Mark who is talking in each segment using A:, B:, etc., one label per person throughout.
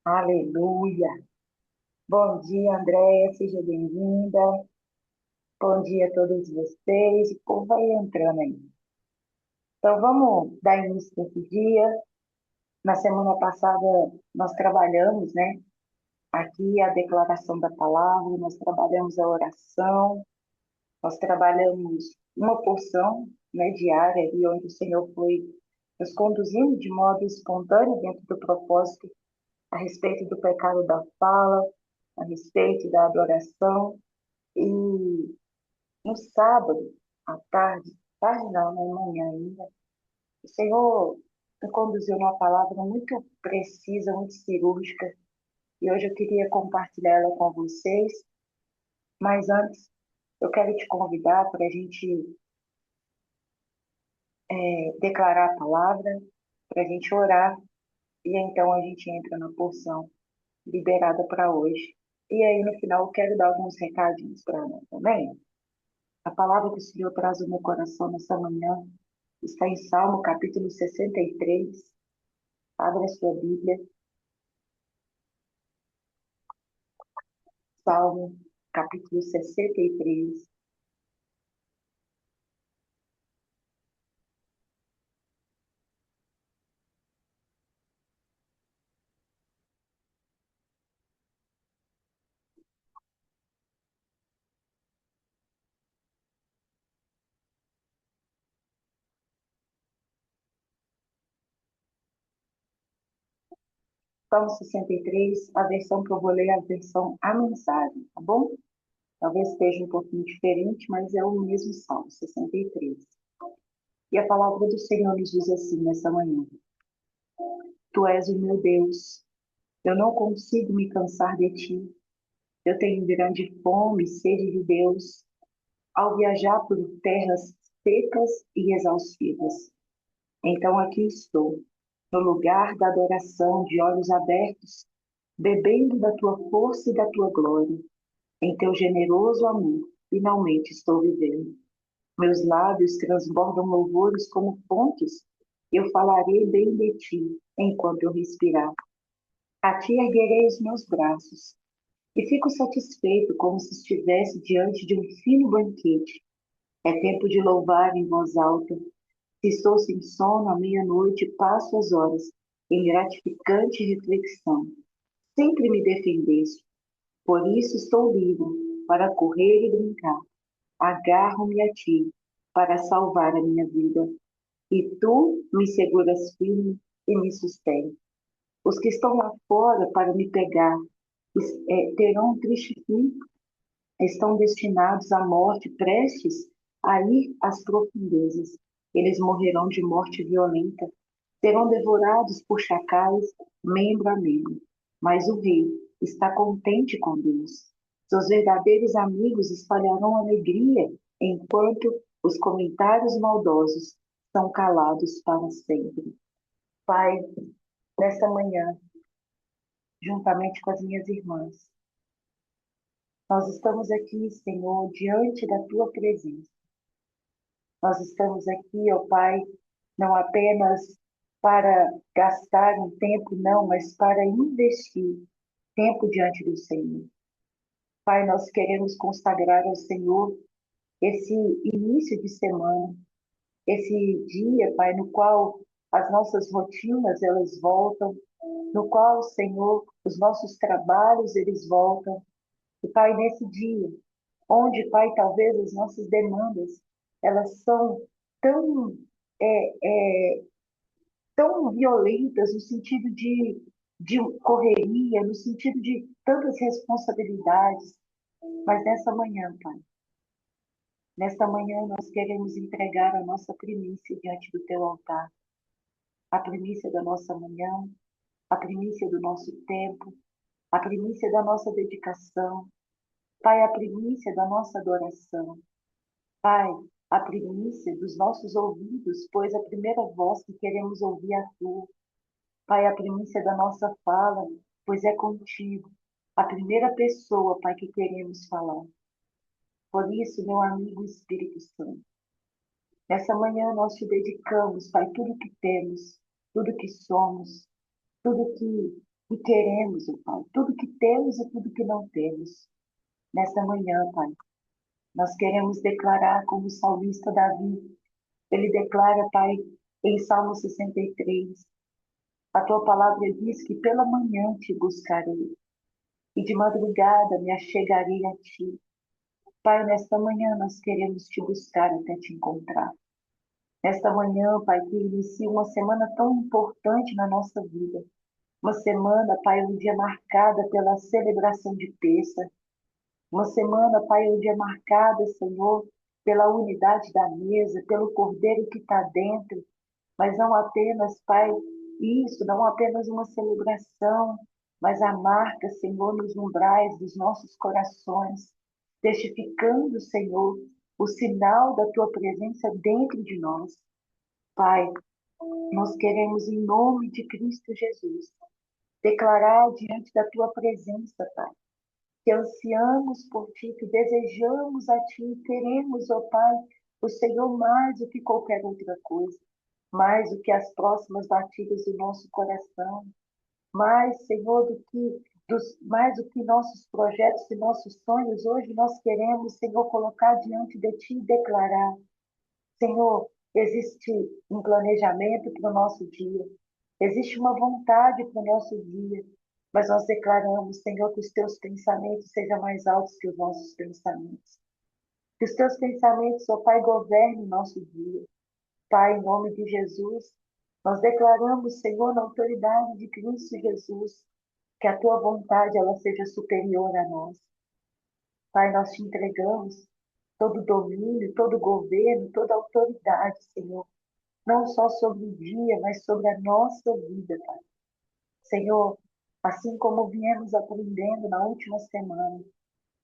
A: Aleluia. Bom dia, Andréia, seja bem-vinda. Bom dia a todos vocês. O povo vai entrando aí. Então, vamos dar início nesse dia. Na semana passada, nós trabalhamos, né? Aqui a declaração da palavra, nós trabalhamos a oração, nós trabalhamos uma porção, né, diária, ali onde o Senhor foi nos conduzindo de modo espontâneo dentro do propósito a respeito do pecado da fala, a respeito da adoração. E no sábado, à tarde, tarde não, na manhã ainda, o Senhor me conduziu numa palavra muito precisa, muito cirúrgica, e hoje eu queria compartilhar ela com vocês, mas antes eu quero te convidar para a gente declarar a palavra, para a gente orar, e então a gente entra na porção liberada para hoje. E aí no final eu quero dar alguns recadinhos para nós também. A palavra que o Senhor traz no meu coração nessa manhã está em Salmo capítulo 63. Abra a sua Bíblia. Salmo capítulo 63. Salmo 63, a versão que eu vou ler é a versão A Mensagem, tá bom? Talvez esteja um pouquinho diferente, mas é o mesmo Salmo 63. E a palavra do Senhor nos diz assim nessa manhã: Tu és o meu Deus, eu não consigo me cansar de ti. Eu tenho grande fome e sede de Deus, ao viajar por terras secas e exaustivas. Então aqui estou, no lugar da adoração, de olhos abertos, bebendo da tua força e da tua glória. Em teu generoso amor, finalmente estou vivendo. Meus lábios transbordam louvores como fontes. Eu falarei bem de ti enquanto eu respirar. A ti erguerei os meus braços e fico satisfeito como se estivesse diante de um fino banquete. É tempo de louvar em voz alta. Se estou sem sono à meia-noite, passo as horas em gratificante reflexão. Sempre me defendeste, por isso estou livre para correr e brincar. Agarro-me a ti para salvar a minha vida, e tu me seguras firme e me sustém. Os que estão lá fora para me pegar terão um triste fim, estão destinados à morte, prestes a ir às profundezas. Eles morrerão de morte violenta, serão devorados por chacais, membro a membro. Mas o rei está contente com Deus. Seus verdadeiros amigos espalharão alegria, enquanto os comentários maldosos são calados para sempre. Pai, nesta manhã, juntamente com as minhas irmãs, nós estamos aqui, Senhor, diante da tua presença. Nós estamos aqui, ó Pai, não apenas para gastar um tempo, não, mas para investir tempo diante do Senhor. Pai, nós queremos consagrar ao Senhor esse início de semana, esse dia, Pai, no qual as nossas rotinas elas voltam, no qual, Senhor, os nossos trabalhos eles voltam. E, Pai, nesse dia, onde, Pai, talvez as nossas demandas elas são tão tão violentas no sentido de correria, no sentido de tantas responsabilidades. Mas nessa manhã, Pai, nesta manhã nós queremos entregar a nossa primícia diante do teu altar, a primícia da nossa manhã, a primícia do nosso tempo, a primícia da nossa dedicação, Pai, a primícia da nossa adoração, Pai, a primícia dos nossos ouvidos, pois a primeira voz que queremos ouvir é a tua. Pai, a primícia da nossa fala, pois é contigo, a primeira pessoa, Pai, que queremos falar. Por isso, meu amigo Espírito Santo, nessa manhã nós te dedicamos, Pai, tudo que temos, tudo que somos, tudo que E queremos, ó Pai, tudo que temos e tudo que não temos. Nesta manhã, Pai, nós queremos declarar como o salmista Davi. Ele declara, Pai, em Salmo 63, a tua palavra diz que pela manhã te buscarei e de madrugada me achegarei a ti. Pai, nesta manhã nós queremos te buscar até te encontrar. Nesta manhã, Pai, que inicia uma semana tão importante na nossa vida. Uma semana, Pai, um dia marcada pela celebração de Pêssar. Uma semana, Pai, um dia marcada, Senhor, pela unidade da mesa, pelo Cordeiro que está dentro. Mas não apenas, Pai, isso, não apenas uma celebração, mas a marca, Senhor, nos umbrais dos nossos corações, testificando, Senhor, o sinal da tua presença dentro de nós. Pai, nós queremos, em nome de Cristo Jesus, declarar diante da tua presença, Pai, que ansiamos por ti, que desejamos a ti, queremos, ó Pai, o Senhor mais do que qualquer outra coisa, mais do que as próximas batidas do nosso coração, mais, Senhor, mais do que nossos projetos e nossos sonhos. Hoje nós queremos, Senhor, colocar diante de ti e declarar, Senhor, existe um planejamento para o nosso dia, existe uma vontade para o nosso dia, mas nós declaramos, Senhor, que os teus pensamentos sejam mais altos que os nossos pensamentos. Que os teus pensamentos, ó Pai, governem o nosso dia. Pai, em nome de Jesus, nós declaramos, Senhor, na autoridade de Cristo Jesus, que a tua vontade ela seja superior a nós. Pai, nós te entregamos todo domínio, todo governo, toda autoridade, Senhor, não só sobre o dia, mas sobre a nossa vida, Pai. Senhor, assim como viemos aprendendo na última semana,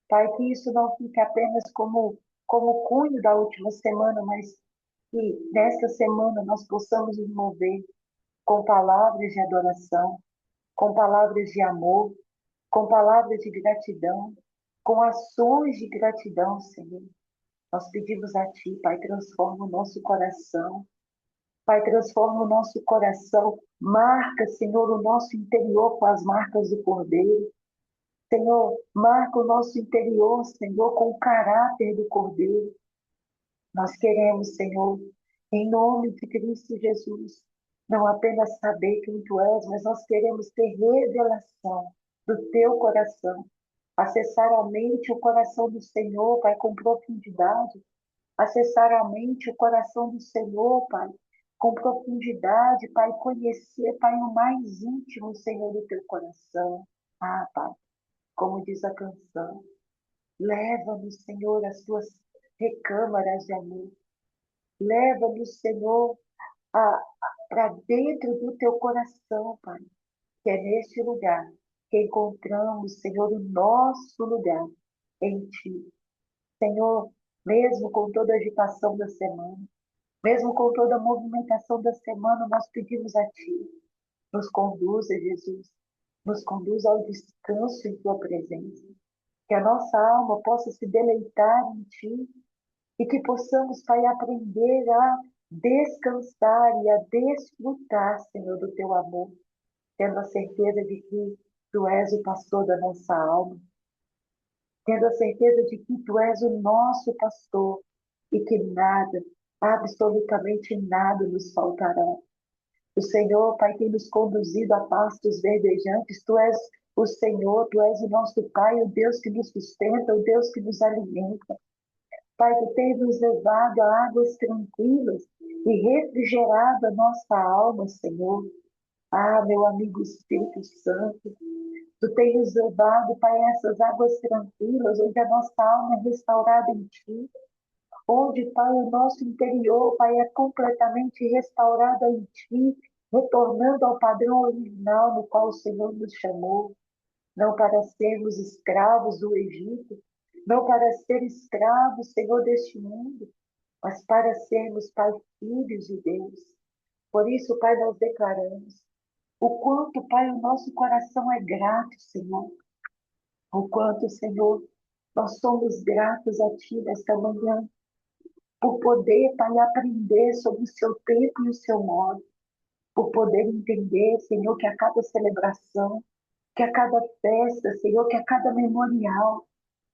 A: Pai, que isso não fique apenas como cunho da última semana, mas que nesta semana nós possamos nos mover com palavras de adoração, com palavras de amor, com palavras de gratidão, com ações de gratidão, Senhor. Nós pedimos a Ti, Pai, transforma o nosso coração. Pai, transforma o nosso coração. Marca, Senhor, o nosso interior com as marcas do Cordeiro. Senhor, marca o nosso interior, Senhor, com o caráter do Cordeiro. Nós queremos, Senhor, em nome de Cristo Jesus, não apenas saber quem Tu és, mas nós queremos ter revelação do Teu coração. Acessar a mente, o coração do Senhor, Pai, com profundidade. Acessar a mente, o coração do Senhor, Pai, com profundidade, Pai, conhecer, Pai, o mais íntimo, Senhor, do Teu coração. Ah, Pai, como diz a canção, leva-nos, Senhor, às Tuas recâmaras de amor. Leva-nos, Senhor, para dentro do Teu coração, Pai, que é neste lugar que encontramos, Senhor, o nosso lugar em Ti. Senhor, mesmo com toda a agitação da semana, mesmo com toda a movimentação da semana, nós pedimos a Ti, nos conduza, Jesus, nos conduza ao descanso em Tua presença, que a nossa alma possa se deleitar em Ti e que possamos, Pai, aprender a descansar e a desfrutar, Senhor, do Teu amor, tendo a certeza de que Tu és o pastor da nossa alma, tendo a certeza de que Tu és o nosso pastor e que nada, absolutamente nada nos faltará. O Senhor, Pai, tem nos conduzido a pastos verdejantes. Tu és o Senhor, Tu és o nosso Pai, o Deus que nos sustenta, o Deus que nos alimenta. Pai, Tu tens nos levado a águas tranquilas e refrigerado a nossa alma, Senhor. Ah, meu amigo Espírito Santo, Tu tens nos levado, Pai, a essas águas tranquilas, onde a nossa alma é restaurada em Ti, onde, Pai, o nosso interior, Pai, é completamente restaurado em Ti, retornando ao padrão original no qual o Senhor nos chamou, não para sermos escravos do Egito, não para ser escravos, Senhor, deste mundo, mas para sermos, Pai, filhos de Deus. Por isso, Pai, nós declaramos o quanto, Pai, o nosso coração é grato, Senhor. O quanto, Senhor, nós somos gratos a Ti nesta manhã, por poder, Pai, aprender sobre o Seu tempo e o Seu modo, por poder entender, Senhor, que a cada celebração que a cada festa, Senhor, que a cada memorial,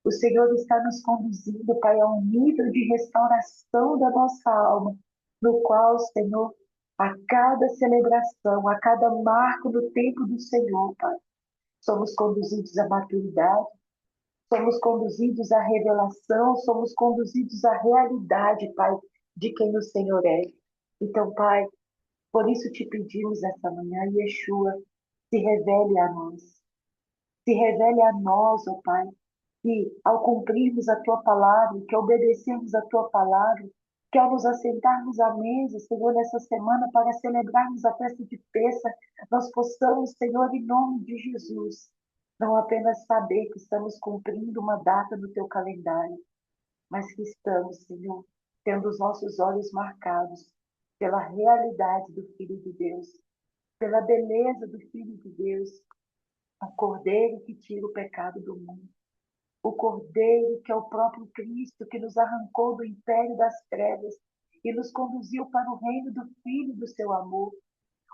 A: o Senhor está nos conduzindo, Pai, a um nível de restauração da nossa alma, no qual, Senhor, a cada celebração, a cada marco do tempo do Senhor, Pai, somos conduzidos à maturidade, somos conduzidos à revelação, somos conduzidos à realidade, Pai, de quem o Senhor é. Então, Pai, por isso te pedimos esta manhã, Yeshua, se revele a nós. Se revele a nós, ó Pai, que ao cumprirmos a Tua palavra, que obedecermos a Tua palavra, que ao nos assentarmos à mesa, Senhor, nessa semana para celebrarmos a festa de Pêssar, nós possamos, Senhor, em nome de Jesus, não apenas saber que estamos cumprindo uma data no Teu calendário, mas que estamos, Senhor, tendo os nossos olhos marcados pela realidade do Filho de Deus, pela beleza do Filho de Deus, o Cordeiro que tira o pecado do mundo, o Cordeiro que é o próprio Cristo que nos arrancou do império das trevas e nos conduziu para o reino do Filho do seu amor,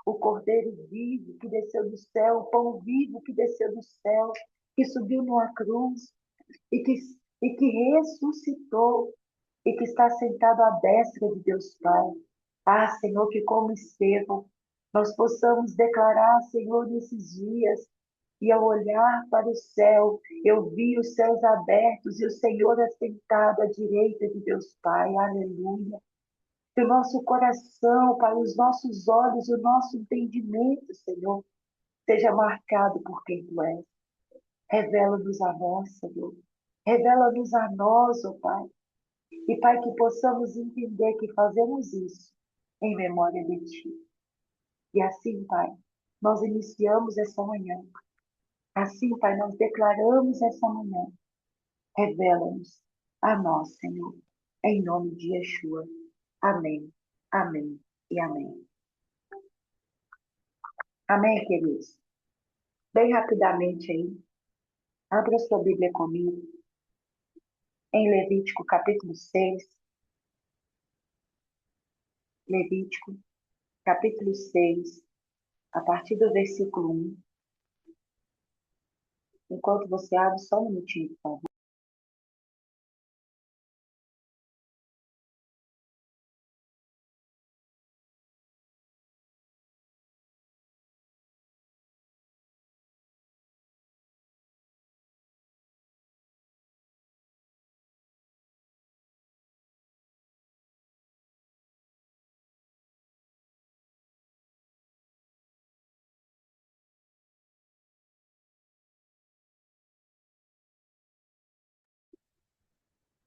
A: o Cordeiro vivo que desceu do céu, o pão vivo que desceu do céu, que subiu numa cruz e que, e que ressuscitou e que está sentado à destra de Deus Pai. Ah, Senhor, que como Estevão, nós possamos declarar, Senhor, nesses dias, e ao olhar para o céu, eu vi os céus abertos e o Senhor assentado à direita de Deus Pai. Aleluia. Que o nosso coração, Pai, os nossos olhos, o nosso entendimento, Senhor, seja marcado por quem Tu és. Revela-nos a nós, Senhor. Revela-nos a nós, ó Pai. E, Pai, que possamos entender que fazemos isso em memória de Ti. E assim, Pai, nós iniciamos essa manhã. Assim, Pai, nós declaramos essa manhã. Revela-nos a nós, Senhor, em nome de Yeshua. Amém, amém e amém. Amém, queridos? Bem rapidamente aí, abra sua Bíblia comigo, em Levítico capítulo 6. Levítico capítulo 6, a partir do versículo 1. Enquanto você abre, só um minutinho, por favor.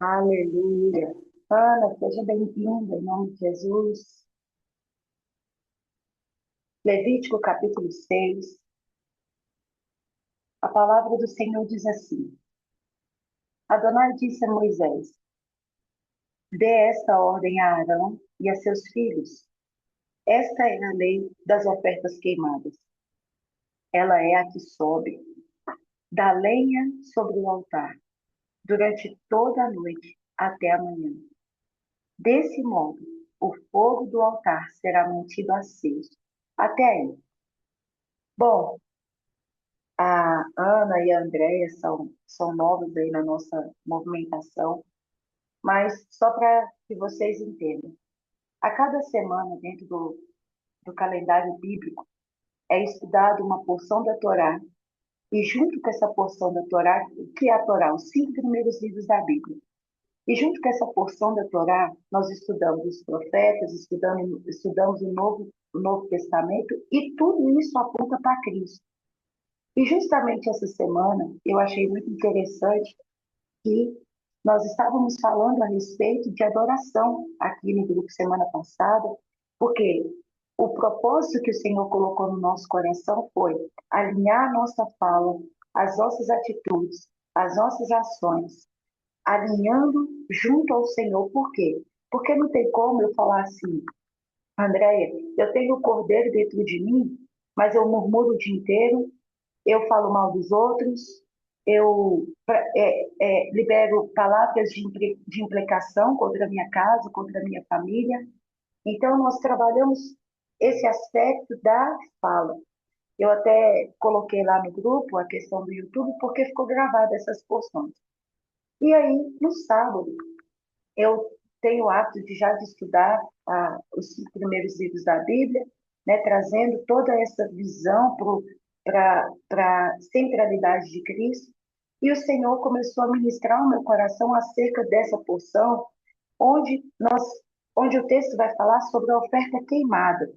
A: Aleluia. Ana, seja bem-vinda em nome de Jesus. Levítico capítulo 6. A palavra do Senhor diz assim: Adonai disse a Moisés: Dê esta ordem a Arão e a seus filhos. Esta é a lei das ofertas queimadas. Ela é a que sobe da lenha sobre o altar, durante toda a noite até amanhã. Desse modo, o fogo do altar será mantido aceso até aí. Bom, a Ana e a Andréia são novos aí na nossa movimentação, mas só para que vocês entendam, a cada semana dentro do calendário bíblico é estudada uma porção da Torá, e junto com essa porção da Torá, o que é a Torá? Os 5 primeiros livros da Bíblia. E junto com essa porção da Torá, nós estudamos os profetas, estudamos o Novo Testamento, e tudo isso aponta para Cristo. E justamente essa semana, eu achei muito interessante que nós estávamos falando a respeito de adoração aqui no grupo semana passada, porque o propósito que o Senhor colocou no nosso coração foi alinhar a nossa fala, as nossas atitudes, as nossas ações, alinhando junto ao Senhor. Por quê? Porque não tem como eu falar assim: Andréia, eu tenho o cordeiro dentro de mim, mas eu murmuro o dia inteiro, eu falo mal dos outros, eu libero palavras de imprecação contra a minha casa, contra a minha família. Então, nós trabalhamos esse aspecto da fala. Eu até coloquei lá no grupo a questão do YouTube, porque ficou gravada essas porções. E aí, no sábado, eu tenho o hábito de estudar os 5 primeiros livros da Bíblia, né, trazendo toda essa visão para a centralidade de Cristo. E o Senhor começou a ministrar o meu coração acerca dessa porção, onde onde o texto vai falar sobre a oferta queimada.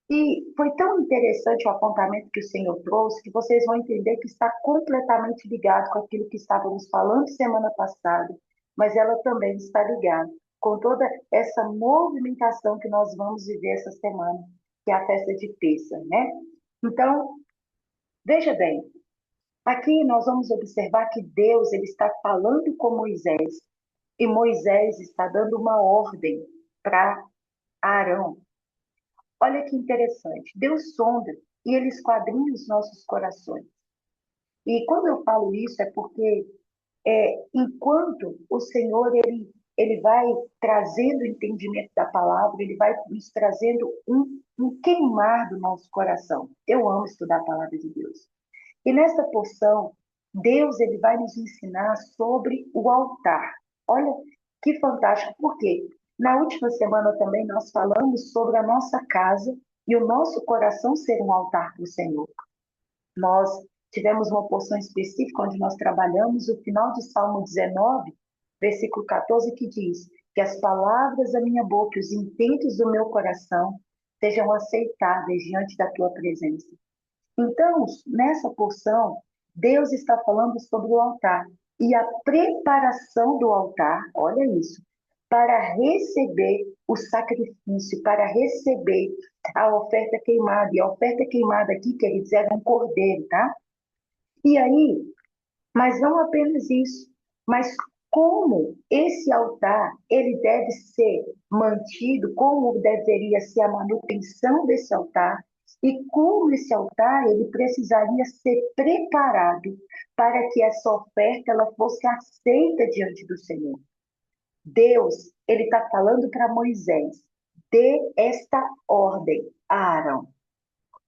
A: E foi tão interessante o apontamento que o Senhor trouxe, que vocês vão entender que está completamente ligado com aquilo que estávamos falando semana passada, mas ela também está ligada com toda essa movimentação que nós vamos viver essa semana, que é a festa de Pêssar, né? Então, veja bem, aqui nós vamos observar que Deus ele está falando com Moisés, e Moisés está dando uma ordem para Arão. Olha que interessante. Deus sonda e ele esquadrinha os nossos corações. E quando eu falo isso é porque enquanto o Senhor ele vai trazendo o entendimento da palavra, ele vai nos trazendo um queimar do nosso coração. Eu amo estudar a palavra de Deus. E nessa porção, Deus ele vai nos ensinar sobre o altar. Olha que fantástico, porque na última semana também nós falamos sobre a nossa casa e o nosso coração ser um altar para o Senhor. Nós tivemos uma porção específica onde nós trabalhamos o final de Salmo 19, versículo 14, que diz que as palavras da minha boca e os intentos do meu coração sejam aceitáveis diante da tua presença. Então, nessa porção, Deus está falando sobre o altar e a preparação do altar, olha isso, para receber o sacrifício, para receber a oferta queimada. E a oferta queimada aqui, queridos, era um cordeiro, tá? E aí, mas não apenas isso, mas como esse altar ele deve ser mantido, como deveria ser a manutenção desse altar e como esse altar ele precisaria ser preparado para que essa oferta ela fosse aceita diante do Senhor. Deus ele está falando para Moisés: dê esta ordem a Arão.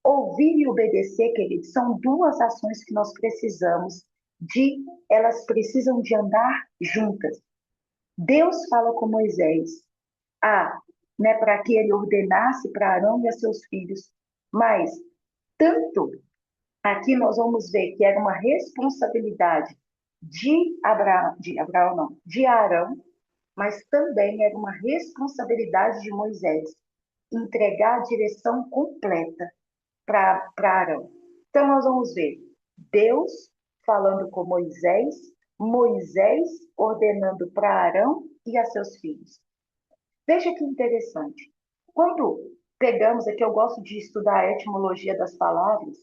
A: Ouvir e obedecer, queridos, são duas ações que nós precisamos elas precisam de andar juntas. Deus fala com Moisés, né, para que ele ordenasse para Arão e a seus filhos, mas tanto aqui nós vamos ver que era uma responsabilidade de Arão, mas também era uma responsabilidade de Moisés entregar a direção completa para Arão. Então, nós vamos ver Deus falando com Moisés, Moisés ordenando para Arão e a seus filhos. Veja que interessante. Quando pegamos aqui, eu gosto de estudar a etimologia das palavras,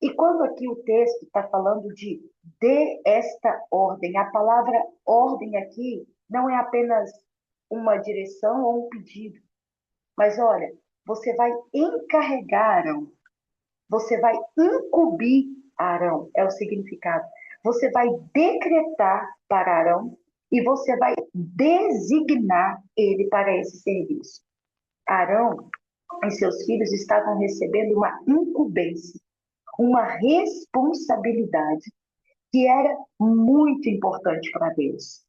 A: e quando aqui o texto está falando de dê esta ordem, a palavra ordem aqui não é apenas uma direção ou um pedido, mas olha, você vai encarregar Arão, você vai incumbir Arão, é o significado. Você vai decretar para Arão e você vai designar ele para esse serviço. Arão e seus filhos estavam recebendo uma incumbência, uma responsabilidade que era muito importante para Deus.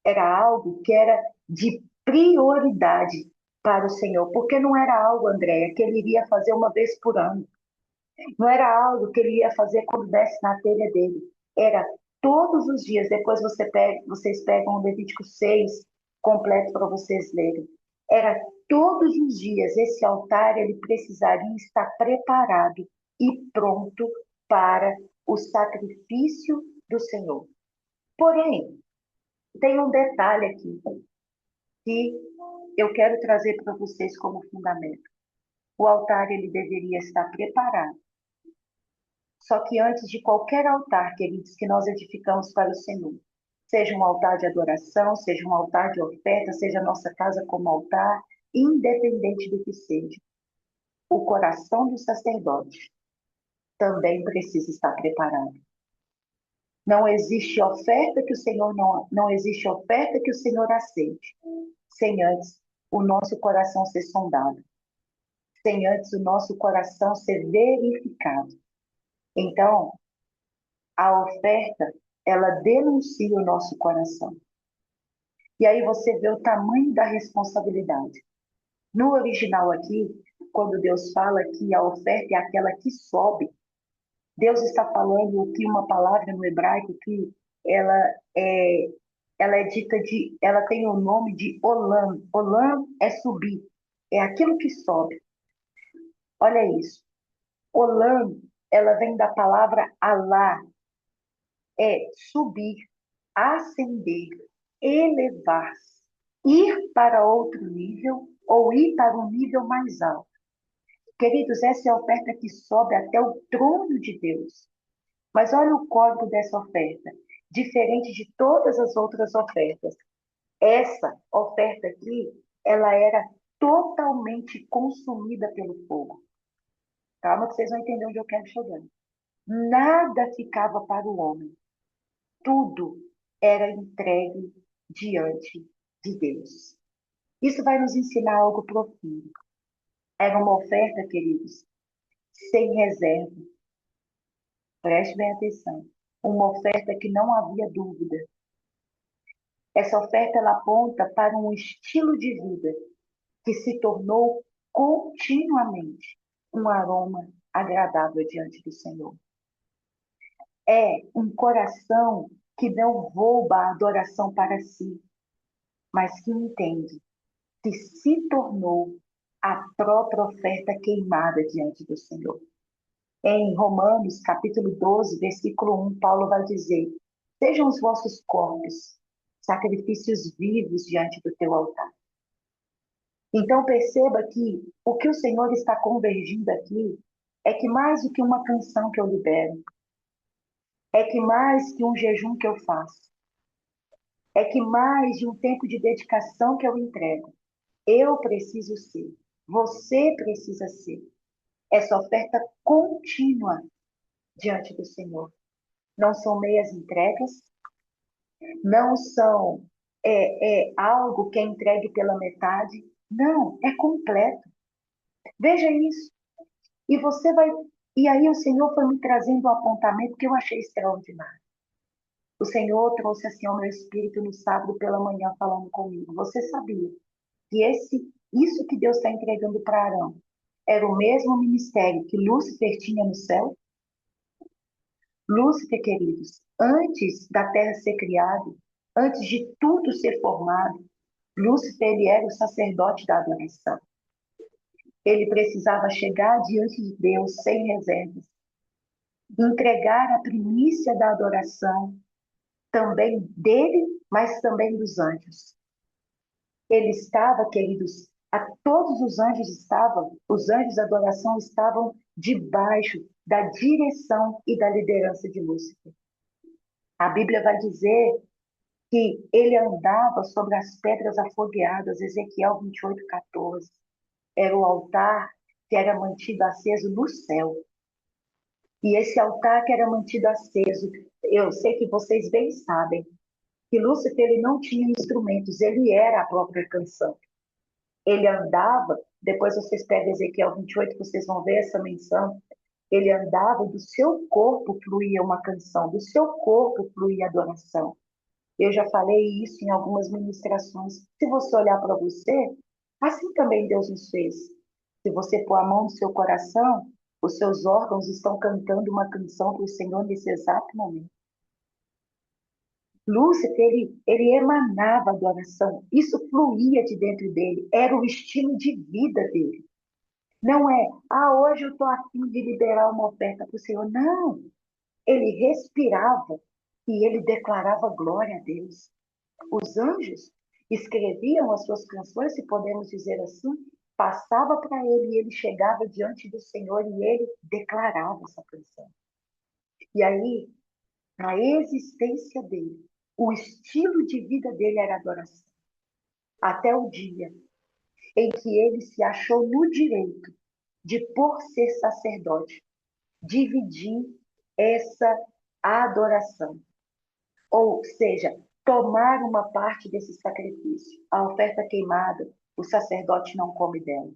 A: Era algo que era de prioridade para o Senhor, porque não era algo, Andréia, que ele iria fazer uma vez por ano. Não era algo que ele ia fazer quando desce na telha dele. Era todos os dias. Depois vocês pegam o Levítico 6 completo para vocês lerem. Era todos os dias. Esse altar ele precisaria estar preparado e pronto para o sacrifício do Senhor. Porém, tem um detalhe aqui que eu quero trazer para vocês como fundamento. O altar ele deveria estar preparado. Só que antes de qualquer altar, queridos, que nós edificamos para o Senhor, seja um altar de adoração, seja um altar de oferta, seja a nossa casa como altar, independente do que seja, o coração do sacerdote também precisa estar preparado. Não existe oferta que o Senhor não existe oferta que o Senhor aceite, sem antes o nosso coração ser sondado. sem antes o nosso coração ser verificado. Então, a oferta, ela denuncia o nosso coração. E aí você vê o tamanho da responsabilidade. No original aqui, quando Deus fala que a oferta é aquela que sobe, Deus está falando que uma palavra no hebraico que ela é, ela é dita de, ela tem o nome de olam. Olam é subir, é aquilo que sobe. Olha isso. Olam, ela vem da palavra alá, é subir, ascender, elevar-se, ir para outro nível ou ir para um nível mais alto. Queridos, essa é a oferta que sobe até o trono de Deus. Mas olha o código dessa oferta, diferente de todas as outras ofertas. Essa oferta aqui, ela era totalmente consumida pelo fogo. Calma que vocês vão entender onde eu quero chegar. Nada ficava para o homem. Tudo era entregue diante de Deus. Isso vai nos ensinar algo profundo. Era uma oferta, queridos, sem reserva. Preste bem atenção. Uma oferta que não havia dúvida. Essa oferta ela aponta para um estilo de vida que se tornou continuamente um aroma agradável diante do Senhor. É um coração que não rouba a adoração para si, mas que entende que se tornou a própria oferta queimada diante do Senhor. Em Romanos, capítulo 12, versículo 1, Paulo vai dizer: sejam os vossos corpos sacrifícios vivos diante do teu altar. Então perceba que o que o Senhor está convergindo aqui é que mais do que uma canção que eu libero, é que mais que um jejum que eu faço, é que mais de um tempo de dedicação que eu entrego, eu preciso ser, você precisa ser essa oferta contínua diante do Senhor. Não são meias entregas, não são algo que é entregue pela metade, não, é completo. Veja isso. E você vai. E aí o Senhor foi me trazendo um apontamento que eu achei extraordinário. O Senhor trouxe assim ao meu espírito no sábado pela manhã falando comigo. Você sabia que isso que Deus está entregando para Arão era o mesmo ministério que Lúcifer tinha no céu? Lúcifer, queridos, antes da terra ser criada, antes de tudo ser formado, Lúcifer ele era o sacerdote da adoração. Ele precisava chegar diante de Deus sem reservas, entregar a primícia da adoração, também dele, mas também dos anjos. Ele estava, queridos, todos os anjos da adoração estavam debaixo da direção e da liderança de Lúcifer. A Bíblia vai dizer que ele andava sobre as pedras afogueadas, Ezequiel 28:14. Era o altar que era mantido aceso no céu. E esse altar que era mantido aceso, eu sei que vocês bem sabem, que Lúcifer ele não tinha instrumentos, ele era a própria canção. Ele andava, depois vocês pegam Ezequiel 28, vocês vão ver essa menção, ele andava, do seu corpo fluía uma canção, do seu corpo fluía adoração. Eu já falei isso em algumas ministrações. Se você olhar para você, assim também Deus nos fez. Se você pôr a mão no seu coração, os seus órgãos estão cantando uma canção para o Senhor nesse exato momento. Lúcifer, ele emanava adoração, isso fluía de dentro dele, era o estilo de vida dele. Não é, hoje eu estou a fim de liberar uma oferta para o Senhor. Não, ele respirava e ele declarava glória a Deus. Os anjos escreviam as suas canções, se podemos dizer assim, passava para ele e ele chegava diante do Senhor e ele declarava essa canção. E aí, a existência dele, o estilo de vida dele era adoração. Até o dia em que ele se achou no direito de, por ser sacerdote, dividir essa adoração. Ou seja, tomar uma parte desse sacrifício. A oferta queimada, o sacerdote não come dela.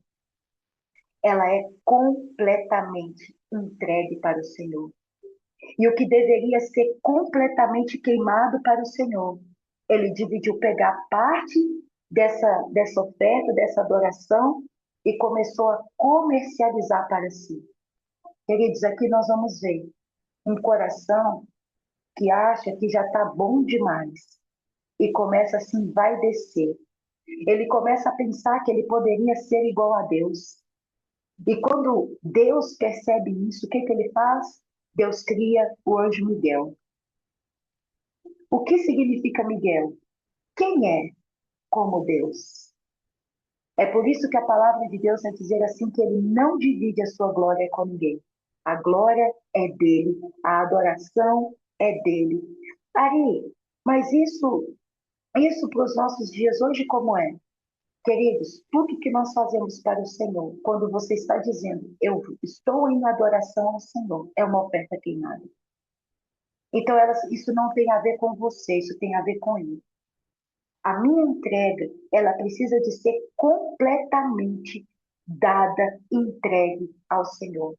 A: ela é completamente entregue para o Senhor. E o que deveria ser completamente queimado para o Senhor, ele dividiu, pegar parte dessa oferta, dessa adoração, e começou a comercializar para si. Queridos, aqui nós vamos ver um coração que acha que já está bom demais e começa assim, vai descer. Ele começa a pensar que ele poderia ser igual a Deus. E quando Deus percebe isso, o que ele faz? Deus cria o anjo Miguel. O que significa Miguel? Quem é como Deus? É por isso que a palavra de Deus vai dizer assim que ele não divide a sua glória com ninguém. A glória é dele, a adoração é dele. Ari, mas isso para os nossos dias hoje como é? Queridos, tudo que nós fazemos para o Senhor, quando você está dizendo, eu estou em adoração ao Senhor, é uma oferta queimada. Então, isso não tem a ver com você, isso tem a ver com Ele. A minha entrega, ela precisa de ser completamente dada, entregue ao Senhor.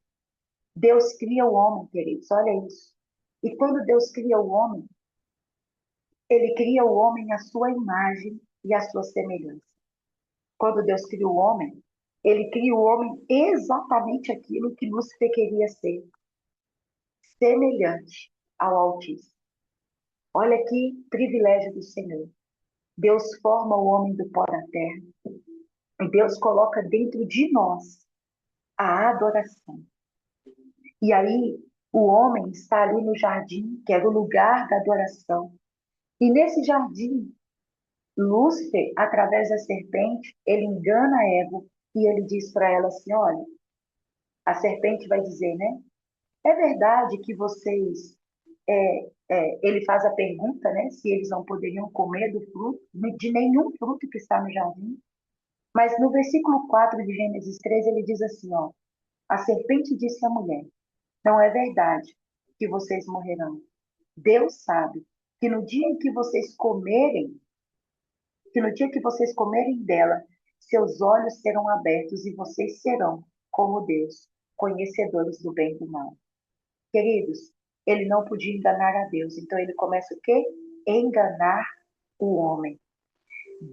A: Deus cria o homem, queridos, olha isso. E quando Deus cria o homem, Ele cria o homem à sua imagem e à sua semelhança. Quando Deus cria o homem, Ele cria o homem exatamente aquilo que Lúcifer queria ser, semelhante ao Altíssimo. Olha que privilégio do Senhor. Deus forma o homem do pó da terra. E Deus coloca dentro de nós a adoração. E aí, o homem está ali no jardim, que era o lugar da adoração. E nesse jardim, Lúcifer, através da serpente, ele engana Eva e ele diz para ela assim: olha, a serpente vai dizer, né? É verdade que vocês. Ele faz a pergunta, né? Se eles não poderiam comer do fruto, de nenhum fruto que está no jardim. Mas no versículo 4 de Gênesis 3, ele diz assim: ó, a serpente disse à mulher: não é verdade que vocês morrerão. Deus sabe que no dia em que vocês comerem, que no dia que vocês comerem dela, seus olhos serão abertos e vocês serão, como Deus, conhecedores do bem e do mal. Queridos, ele não podia enganar a Deus, então ele começa o quê? Enganar o homem.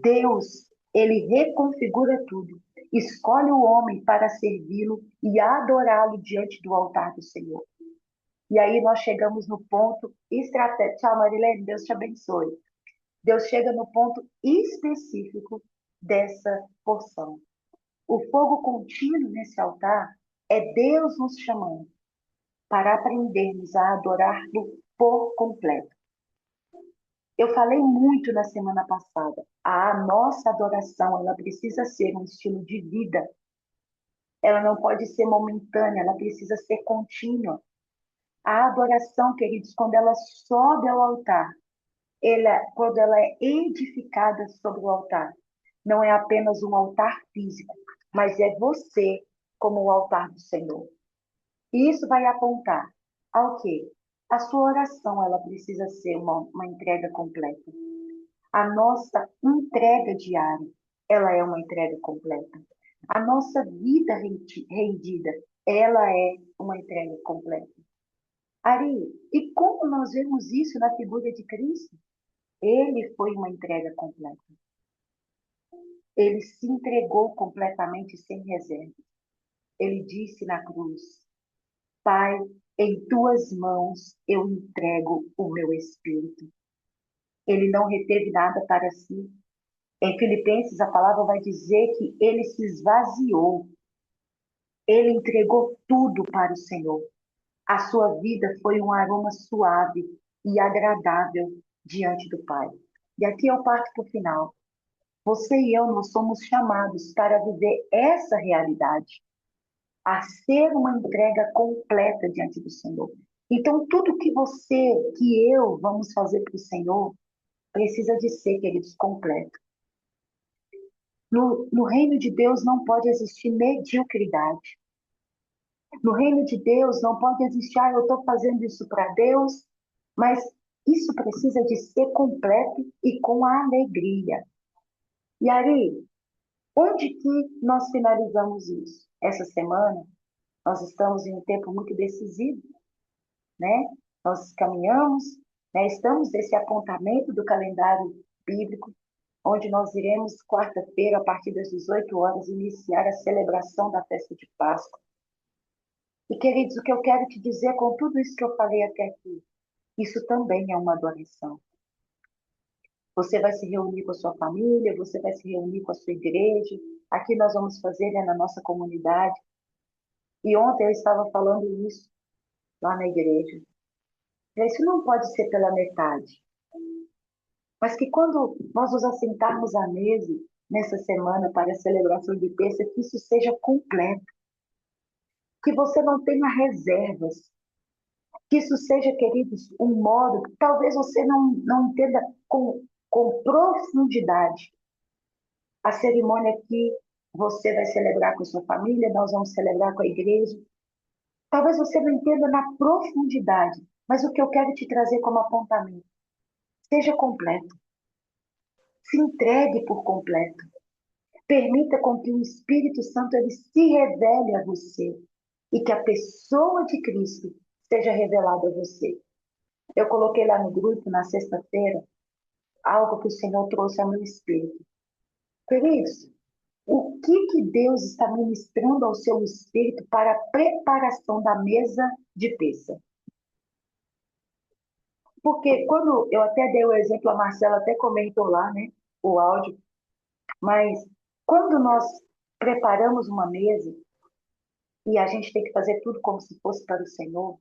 A: Deus, ele reconfigura tudo, escolhe o homem para servi-lo e adorá-lo diante do altar do Senhor. E aí nós chegamos no ponto estratégico. Tchau, Marilene, Deus te abençoe. Deus chega no ponto específico dessa porção. O fogo contínuo nesse altar é Deus nos chamando para aprendermos a adorá-lo por completo. Eu falei muito na semana passada. A nossa adoração, ela precisa ser um estilo de vida. Ela não pode ser momentânea, ela precisa ser contínua. A adoração, queridos, quando ela sobe ao altar, quando ela é edificada sobre o altar, não é apenas um altar físico, mas é você como o altar do Senhor. E isso vai apontar ao quê? A sua oração, ela precisa ser uma entrega completa. A nossa entrega diária, ela é uma entrega completa. A nossa vida rendida, ela é uma entrega completa. Ari, e como nós vemos isso na figura de Cristo? Ele foi uma entrega completa. Ele se entregou completamente sem reserva. Ele disse na cruz: Pai, em tuas mãos eu entrego o meu espírito. Ele não reteve nada para si. Em Filipenses, a palavra vai dizer que ele se esvaziou. Ele entregou tudo para o Senhor. A sua vida foi um aroma suave e agradável diante do Pai. E aqui eu parto para o final. Você e eu, nós somos chamados para viver essa realidade, a ser uma entrega completa diante do Senhor. Então, tudo que você, que eu vamos fazer para o Senhor, precisa de ser, queridos, completo. No reino de Deus não pode existir mediocridade. No reino de Deus não pode existir, eu estou fazendo isso para Deus, mas isso precisa de ser completo e com alegria. E Ari, Onde que nós finalizamos isso? Essa semana, nós estamos em um tempo muito decisivo, né? Nós caminhamos, né? Estamos nesse apontamento do calendário bíblico, onde nós iremos, quarta-feira, a partir das 18 horas, iniciar a celebração da festa de Páscoa. E, queridos, o que eu quero te dizer com tudo isso que eu falei até aqui, isso também é uma adoração. Você vai se reunir com a sua família, você vai se reunir com a sua igreja. Aqui nós vamos fazer, né, na nossa comunidade. E ontem eu estava falando isso lá na igreja. Isso não pode ser pela metade. Mas que quando nós nos assentarmos à mesa nessa semana para a celebração de terça, que isso seja completo. Que você não tenha reservas. Que isso seja, queridos, um modo que talvez você não entenda com profundidade a cerimônia que você vai celebrar com a sua família, nós vamos celebrar com a igreja. Talvez você não entenda na profundidade, mas o que eu quero te trazer como apontamento, seja completo, se entregue por completo. Permita com que o Espírito Santo ele se revele a você e que a pessoa de Cristo seja revelada a você. Eu coloquei lá no grupo, na sexta-feira, algo que o Senhor trouxe ao meu espírito. Queridos, o que Deus está ministrando ao seu espírito para a preparação da mesa de peça? Porque quando eu até dei o exemplo, a Marcela até comentou lá, né, o áudio, mas quando nós preparamos uma mesa e a gente tem que fazer tudo como se fosse para o Senhor,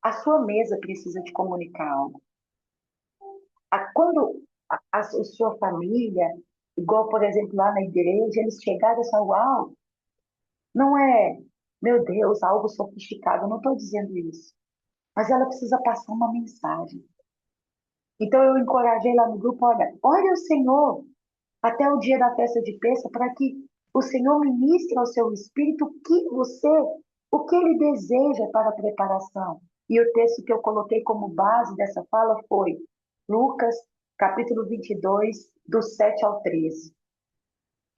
A: a sua mesa precisa te comunicar algo. Quando a sua família, igual por exemplo lá na igreja, eles chegaram e falaram, uau, não é, meu Deus, algo sofisticado, eu não estou dizendo isso. Mas ela precisa passar uma mensagem. Então eu encorajei lá no grupo, olha, ore ao Senhor até o dia da festa de Pêssego para que o Senhor ministre ao seu espírito o que ele deseja para a preparação. E o texto que eu coloquei como base dessa fala foi Lucas, capítulo 22, do 7 ao 13.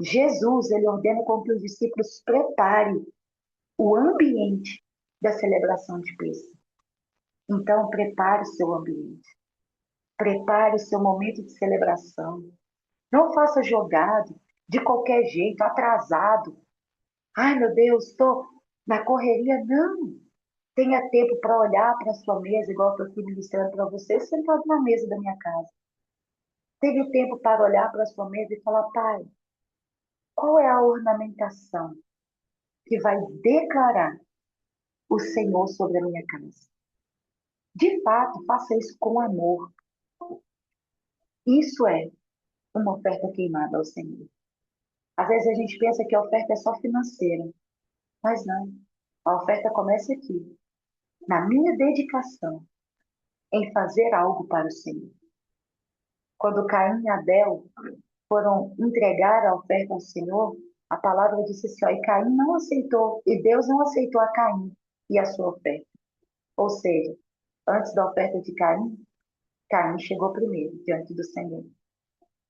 A: Jesus, ele ordena com que os discípulos preparem o ambiente da celebração de Pêssego. Então, prepare o seu ambiente. Prepare o seu momento de celebração. Não faça jogado, de qualquer jeito, atrasado. Ai, meu Deus, estou na correria. Não. Tenha tempo para olhar para a sua mesa, igual eu estou aqui ministrando para você, sentado na mesa da minha casa. Tenha tempo para olhar para a sua mesa e falar, Pai, qual é a ornamentação que vai declarar o Senhor sobre a minha casa? De fato, faça isso com amor. Isso é uma oferta queimada ao Senhor. Às vezes a gente pensa que a oferta é só financeira, mas não. A oferta começa aqui, na minha dedicação em fazer algo para o Senhor. Quando Caim e Abel foram entregar a oferta ao Senhor, a palavra disse assim, ó, e Caim não aceitou, e Deus não aceitou a Caim e a sua oferta. Ou seja, antes da oferta de Caim, Caim chegou primeiro diante do Senhor.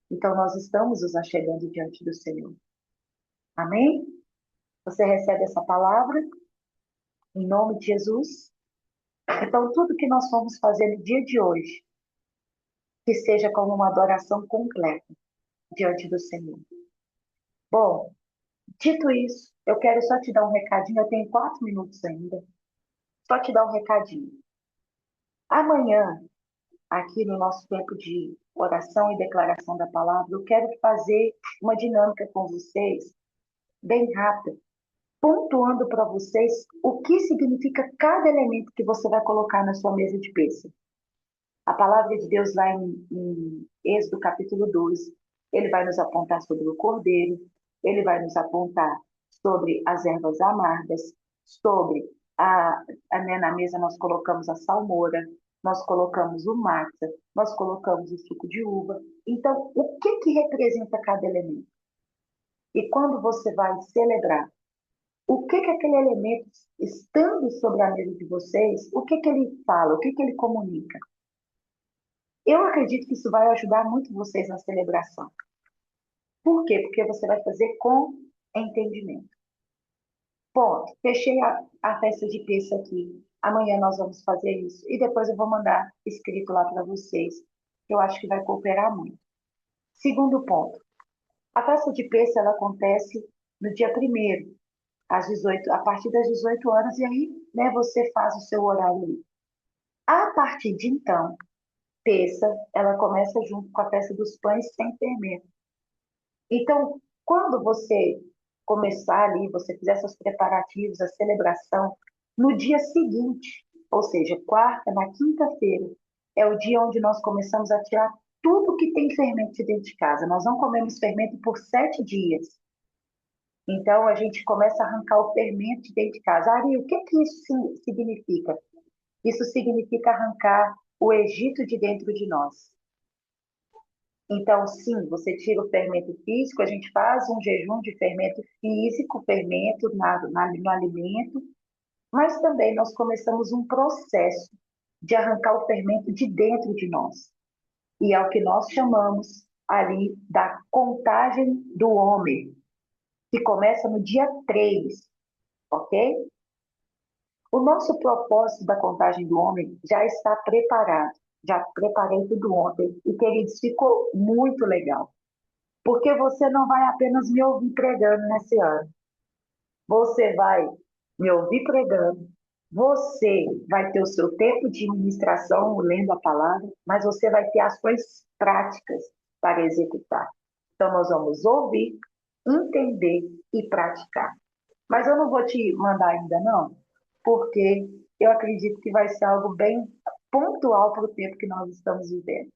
A: Então nós estamos nos achegando diante do Senhor. Amém? Você recebe essa palavra em nome de Jesus? Então tudo que nós vamos fazer no dia de hoje, que seja como uma adoração completa diante do Senhor. Bom, dito isso, eu quero só te dar um recadinho, eu tenho 4 minutos ainda. Só te dar um recadinho. Amanhã, aqui no nosso tempo de oração e declaração da palavra, eu quero fazer uma dinâmica com vocês, bem rápida, pontuando para vocês o que significa cada elemento que você vai colocar na sua mesa de pêssego. A palavra de Deus lá em Êxodo capítulo 12, ele vai nos apontar sobre o cordeiro, ele vai nos apontar sobre as ervas amargas, sobre né, na mesa nós colocamos a salmoura, nós colocamos o matza, nós colocamos o suco de uva. Então, o que representa cada elemento? E quando você vai celebrar, o que aquele elemento, estando sobre a mesa de vocês, o que ele fala, o que ele comunica? Eu acredito que isso vai ajudar muito vocês na celebração. Por quê? Porque você vai fazer com entendimento. Ponto. Fechei a festa de terça aqui. Amanhã nós vamos fazer isso. E depois eu vou mandar escrito lá para vocês. Eu acho que vai cooperar muito. Segundo ponto. A festa de terça ela acontece no dia 1º, às 18, a partir das 18 horas, e aí, né, você faz o seu horário ali. A partir de então, terça, ela começa junto com a festa dos pães sem fermento. Então, quando você começar ali, você fizer seus preparativos, a celebração, no dia seguinte, ou seja, quarta, na quinta-feira, é o dia onde nós começamos a tirar tudo que tem fermento de dentro de casa. Nós não comemos fermento por 7 dias. Então, a gente começa a arrancar o fermento de dentro de casa. Ari, o que que isso significa? Isso significa arrancar o Egito de dentro de nós. Então, sim, você tira o fermento físico, a gente faz um jejum de fermento físico, fermento no alimento, mas também nós começamos um processo de arrancar o fermento de dentro de nós. E é o que nós chamamos ali da contagem do homem, que começa no dia 3, ok? O nosso propósito da contagem do homem já está preparado. Já preparei tudo ontem. E, queridos, ficou muito legal. Porque você não vai apenas me ouvir pregando nesse ano. Você vai me ouvir pregando. Você vai ter o seu tempo de ministração, lendo a palavra, mas você vai ter ações práticas para executar. Então, nós vamos ouvir, entender e praticar. Mas eu não vou te mandar ainda, não, porque eu acredito que vai ser algo bem pontual para o tempo que nós estamos vivendo.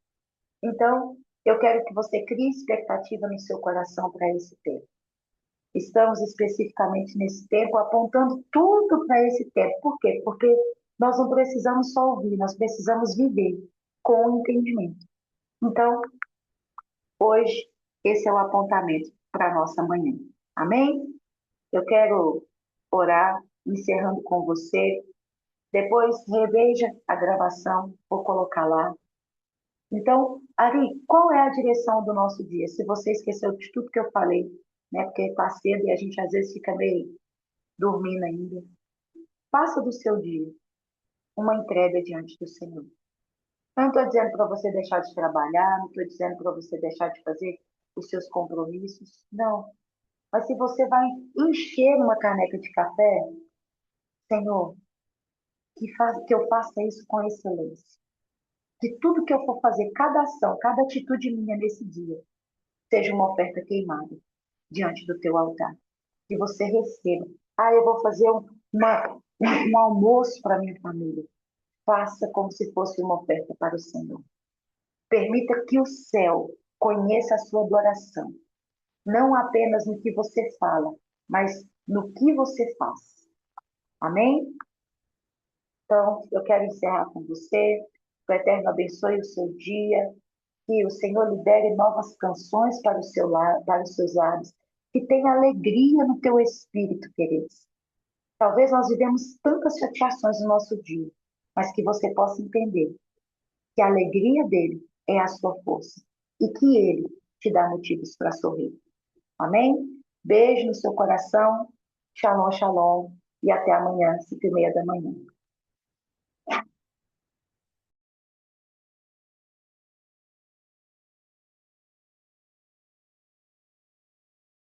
A: Então, eu quero que você crie expectativa no seu coração para esse tempo. Estamos especificamente nesse tempo apontando tudo para esse tempo. Por quê? Porque nós não precisamos só ouvir, nós precisamos viver com entendimento. Então, hoje, esse é o apontamento para a nossa manhã. Amém? Eu quero orar, encerrando com você. Depois, reveja a gravação, vou colocar lá. Então, Ari, qual é a direção do nosso dia? Se você esqueceu de tudo que eu falei, né? Porque está cedo e a gente às vezes fica meio dormindo ainda. Faça do seu dia uma entrega diante do Senhor. Eu não estou dizendo para você deixar de trabalhar, não estou dizendo para você deixar de fazer os seus compromissos, não. Mas se você vai encher uma caneca de café, Senhor, que eu faça isso com excelência. Que tudo que eu for fazer, cada ação, cada atitude minha nesse dia, seja uma oferta queimada diante do teu altar. Que você receba. Ah, eu vou fazer um almoço para minha família. Faça como se fosse uma oferta para o Senhor. Permita que o céu conheça a sua adoração. Não apenas no que você fala, mas no que você faz. Amém? Então, eu quero encerrar com você. Que o Eterno abençoe o seu dia. Que o Senhor libere novas canções para, para os seus lábios. Que tenha alegria no teu espírito, queridos. Talvez nós vivemos tantas chateações no nosso dia, mas que você possa entender que a alegria dele é a sua força e que ele te dá motivos para sorrir. Amém? Beijo no seu coração. Shalom, shalom. E até amanhã, 5h30 da manhã.